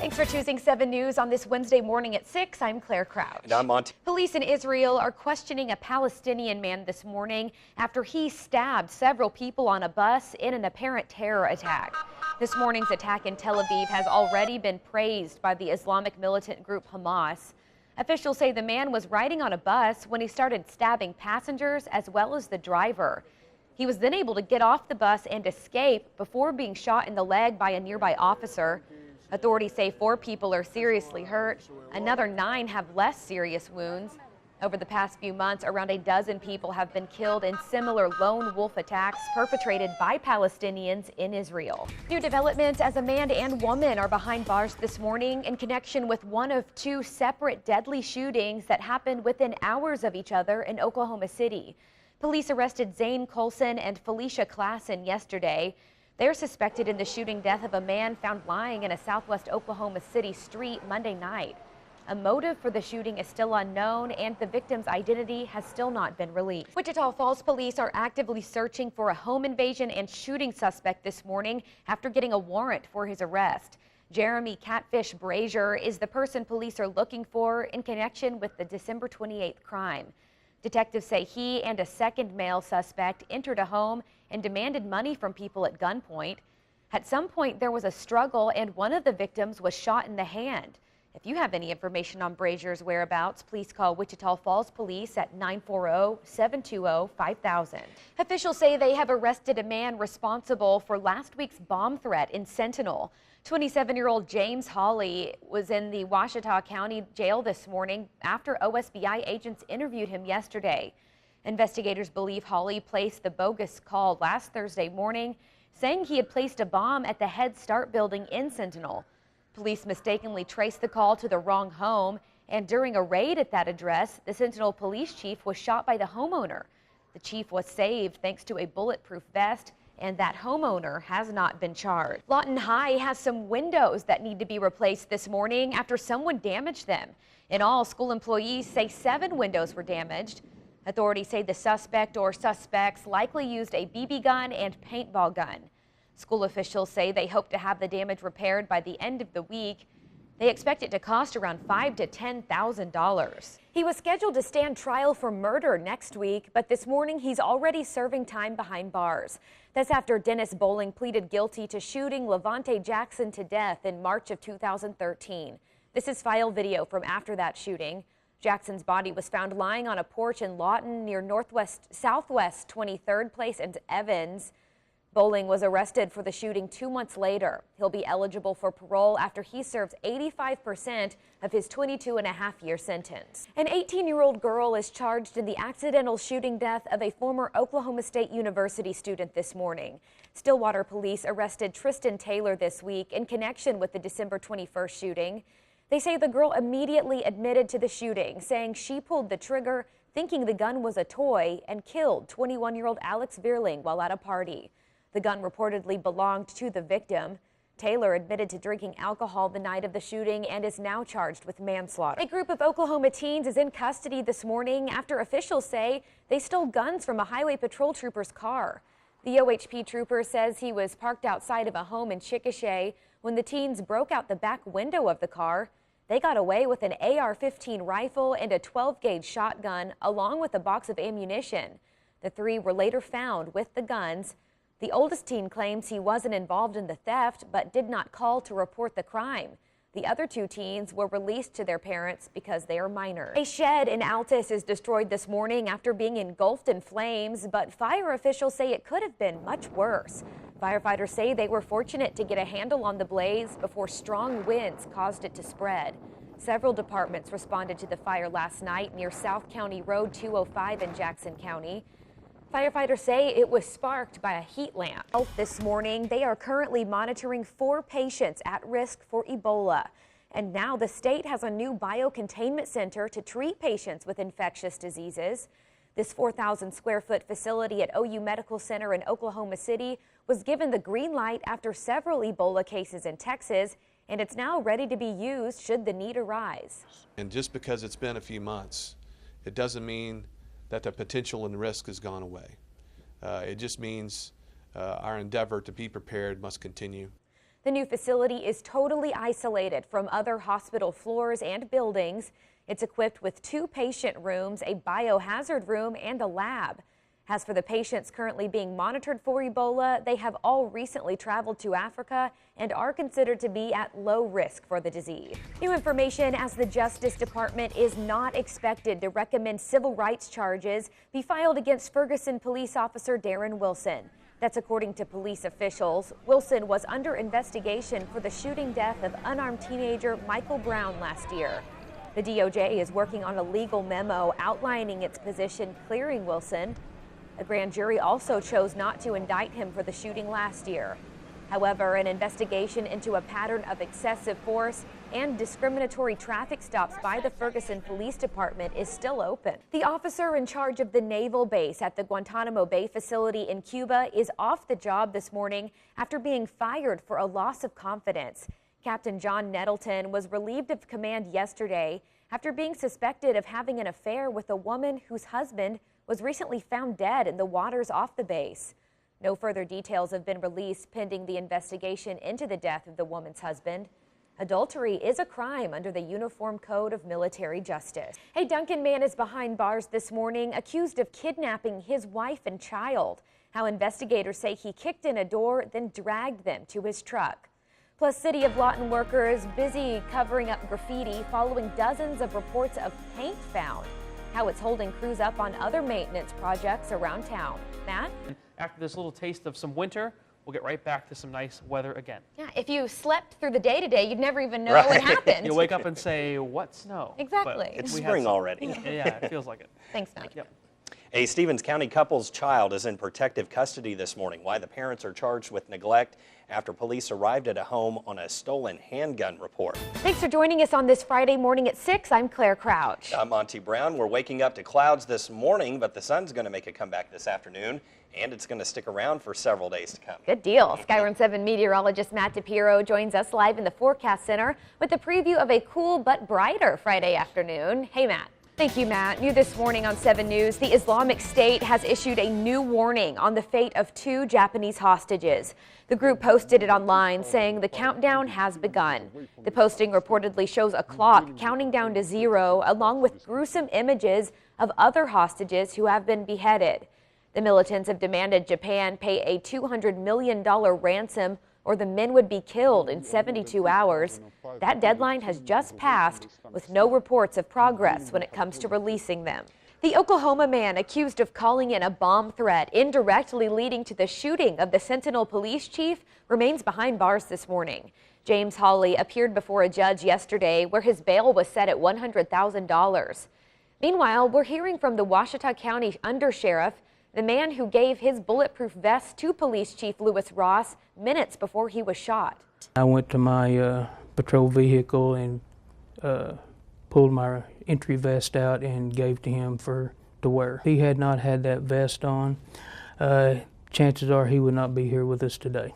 Thanks for choosing 7 News on this Wednesday morning at 6. I'm Claire Crouch. And I'm Monty. Police in Israel are questioning a Palestinian man this morning after he stabbed several people on a bus in an apparent terror attack. This morning's attack in Tel Aviv has already been praised by the Islamic militant group Hamas. Officials say the man was riding on a bus when he started stabbing passengers as well as the driver. He was then able to get off the bus and escape before being shot in the leg by a nearby officer. Authorities say 4 people are seriously hurt. Another 9 have less serious wounds. Over the past few months, around a dozen people have been killed in similar lone wolf attacks perpetrated by Palestinians in Israel. New developments as a man and woman are behind bars this morning in connection with one of 2 separate deadly shootings that happened within hours of each other in Oklahoma City. Police arrested Zane Colson and Felicia Klassen yesterday. They're suspected in the shooting death of a man found lying in a southwest Oklahoma City street Monday night. A motive for the shooting is still unknown, and the victim's identity has still not been released. Wichita Falls police are actively searching for a home invasion and shooting suspect this morning after getting a warrant for his arrest. Jeremy Catfish Brazier is the person police are looking for in connection with the December 28th crime. Detectives say he and a second male suspect entered a home and demanded money from people at gunpoint. At some point, there was a struggle and one of the victims was shot in the hand. If you have any information on Brazier's whereabouts, please call Wichita Falls Police at 940-720-5000. Officials say they have arrested a man responsible for last week's bomb threat in Sentinel. 27-year-old James Hawley was in the Ouachita County Jail this morning after OSBI agents interviewed him yesterday. Investigators believe Hawley placed the bogus call last Thursday morning, saying he had placed a bomb at the Head Start building in Sentinel. Police mistakenly traced the call to the wrong home, and during a raid at that address, the Sentinel police chief was shot by the homeowner. The chief was saved thanks to a bulletproof vest, and that homeowner has not been charged. Lawton High has some windows that need to be replaced this morning after someone damaged them. In all, school employees say 7 windows were damaged. Authorities say the suspect or suspects likely used a BB gun and paintball gun. School officials say they hope to have the damage repaired by the end of the week. They expect it to cost around $5,000 to $10,000. He was scheduled to stand trial for murder next week, but this morning he's already serving time behind bars. That's after Dennis Bowling pleaded guilty to shooting Levante Jackson to death in March of 2013. This is file video from after that shooting. Jackson's body was found lying on a porch in Lawton near Southwest 23rd Place and Evans. Bowling was arrested for the shooting 2 months later. He'll be eligible for parole after he serves 85% of his 22.5-year sentence. An 18-year-old girl is charged in the accidental shooting death of a former Oklahoma State University student this morning. Stillwater police arrested Tristan Taylor this week in connection with the December 21st shooting. They say the girl immediately admitted to the shooting, saying she pulled the trigger thinking the gun was a toy and killed 21-year-old Alex Vierling while at a party. The gun reportedly belonged to the victim. Taylor admitted to drinking alcohol the night of the shooting and is now charged with manslaughter. A group of Oklahoma teens is in custody this morning after officials say they stole guns from a highway patrol trooper's car. The OHP trooper says he was parked outside of a home in Chickasha when the teens broke out the back window of the car. They got away with an AR-15 rifle and a 12-gauge shotgun along with a box of ammunition. The 3 were later found with the guns. The oldest teen claims he wasn't involved in the theft but did not call to report the crime. The other 2 teens were released to their parents because they are minors. A shed in Altus is destroyed this morning after being engulfed in flames, but fire officials say it could have been much worse. Firefighters say they were fortunate to get a handle on the blaze before strong winds caused it to spread. Several departments responded to the fire last night near South County Road 205 in Jackson County. Firefighters say it was sparked by a heat lamp. This morning, they are currently monitoring 4 patients at risk for Ebola. And now the state has a new biocontainment center to treat patients with infectious diseases. This 4,000 square foot facility at OU Medical Center in Oklahoma City was given the green light after several Ebola cases in Texas, and it's now ready to be used should the need arise. And just because it's been a few months, it doesn't mean that the potential and risk has gone away. It just means our endeavor to be prepared must continue. The new facility is totally isolated from other hospital floors and buildings. It's equipped with 2 patient rooms, a biohazard room, and a lab. As for the patients currently being monitored for Ebola, they have all recently traveled to Africa and are considered to be at low risk for the disease. New information as the Justice Department is not expected to recommend civil rights charges be filed against Ferguson police officer Darren Wilson. That's according to police officials. Wilson was under investigation for the shooting death of unarmed teenager Michael Brown last year. The DOJ is working on a legal memo outlining its position clearing Wilson. A grand jury also chose not to indict him for the shooting last year. However, an investigation into a pattern of excessive force and discriminatory traffic stops by the Ferguson Police Department is still open. The officer in charge of the naval base at the Guantanamo Bay facility in Cuba is off the job this morning after being fired for a loss of confidence. Captain John Nettleton was relieved of command yesterday after being suspected of having an affair with a woman whose husband was recently found dead in the waters off the base. No further details have been released pending the investigation into the death of the woman's husband. Adultery is a crime under the Uniform Code of Military Justice. A Duncan man is behind bars this morning, accused of kidnapping his wife and child. How investigators say he kicked in a door, then dragged them to his truck. Plus, City of Lawton workers busy covering up graffiti following dozens of reports of paint found. How it's holding crews up on other maintenance projects around town. Matt? After this little taste of some winter, we'll get right back to some nice weather again. Yeah, if you slept through the day today, you'd never even know what happened. You'll wake up and say, what snow? Exactly. It's spring already. Yeah, it feels like it. Thanks, Matt. Yep. A Stevens County couple's child is in protective custody this morning. Why the parents are charged with neglect after police arrived at a home on a stolen handgun report. Thanks for joining us on this Friday morning at 6. I'm Claire Crouch. I'm Monty Brown. We're waking up to clouds this morning, but the sun's going to make a comeback this afternoon, and it's going to stick around for several days to come. Good deal. Skyrun 7 meteorologist Matt DePiero joins us live in the Forecast Center with a preview of a cool but brighter Friday afternoon. Hey, Matt. Thank you, Matt. New this morning on 7 News, the Islamic State has issued a new warning on the fate of 2 Japanese hostages. The group posted it online saying the countdown has begun. The posting reportedly shows a clock counting down to 0 along with gruesome images of other hostages who have been beheaded. The militants have demanded Japan pay a $200 million ransom or the men would be killed in 72 hours. That deadline has just passed with no reports of progress when it comes to releasing them. The Oklahoma man accused of calling in a bomb threat indirectly leading to the shooting of the Sentinel police chief remains behind bars this morning. James Hawley appeared before a judge yesterday where his bail was set at $100,000. Meanwhile, we're hearing from the Ouachita County undersheriff, the man who gave his bulletproof vest to Police Chief Lewis Ross minutes before he was shot. I went to my patrol vehicle and pulled my entry vest out and gave to him to wear. He had not had that vest on. Chances are he would not be here with us today.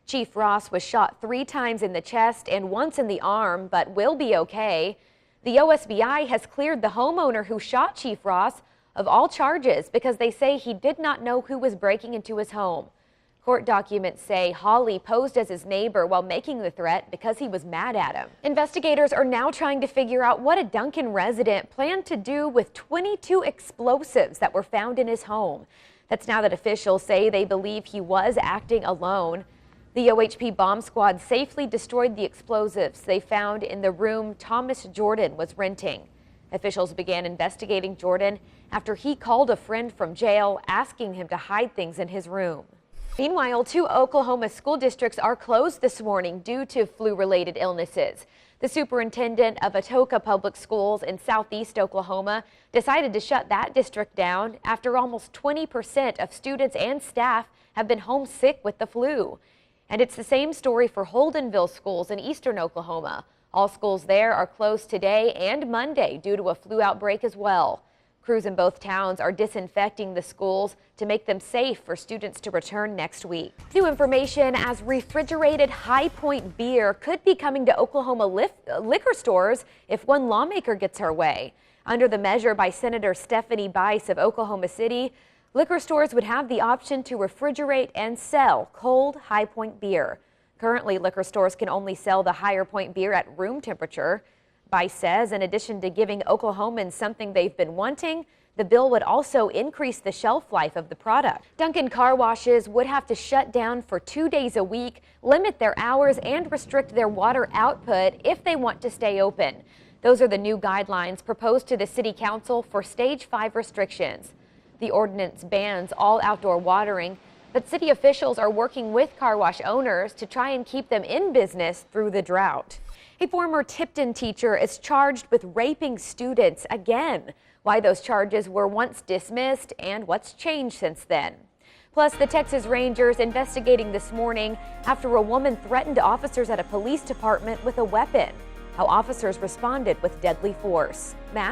Chief Ross was shot 3 times in the chest and once in the arm, but will be okay. The OSBI has cleared the homeowner who shot Chief Ross of all charges because they say he did not know who was breaking into his home. Court documents say Hawley posed as his neighbor while making the threat because he was mad at him. Investigators are now trying to figure out what a Duncan resident planned to do with 22 explosives that were found in his home. That's now that officials say they believe he was acting alone. The OHP bomb squad safely destroyed the explosives they found in the room Thomas Jordan was renting. Officials began investigating Jordan after he called a friend from jail asking him to hide things in his room. Meanwhile, 2 Oklahoma school districts are closed this morning due to flu-related illnesses. The superintendent of Atoka Public Schools in southeast Oklahoma decided to shut that district down after almost 20% of students and staff have been homesick with the flu. And it's the same story for Holdenville schools in eastern Oklahoma. All schools there are closed today and Monday due to a flu outbreak as well. Crews in both towns are disinfecting the schools to make them safe for students to return next week. New information as refrigerated High Point beer could be coming to Oklahoma liquor stores if one lawmaker gets her way. Under the measure by Senator Stephanie Bice of Oklahoma City, liquor stores would have the option to refrigerate and sell cold High Point beer. Currently, liquor stores can only sell the Higher Point beer at room temperature. Bice says in addition to giving Oklahomans something they've been wanting, the bill would also increase the shelf life of the product. Dunkin' car washes would have to shut down for 2 days a week, limit their hours, and restrict their water output if they want to stay open. Those are the new guidelines proposed to the City Council for Stage 5 restrictions. The ordinance bans all outdoor watering, but city officials are working with car wash owners to try and keep them in business through the drought. A former Tipton teacher is charged with raping students again. Why those charges were once dismissed and what's changed since then. Plus, the Texas Rangers investigating this morning after a woman threatened officers at a police department with a weapon. How officers responded with deadly force. Matt?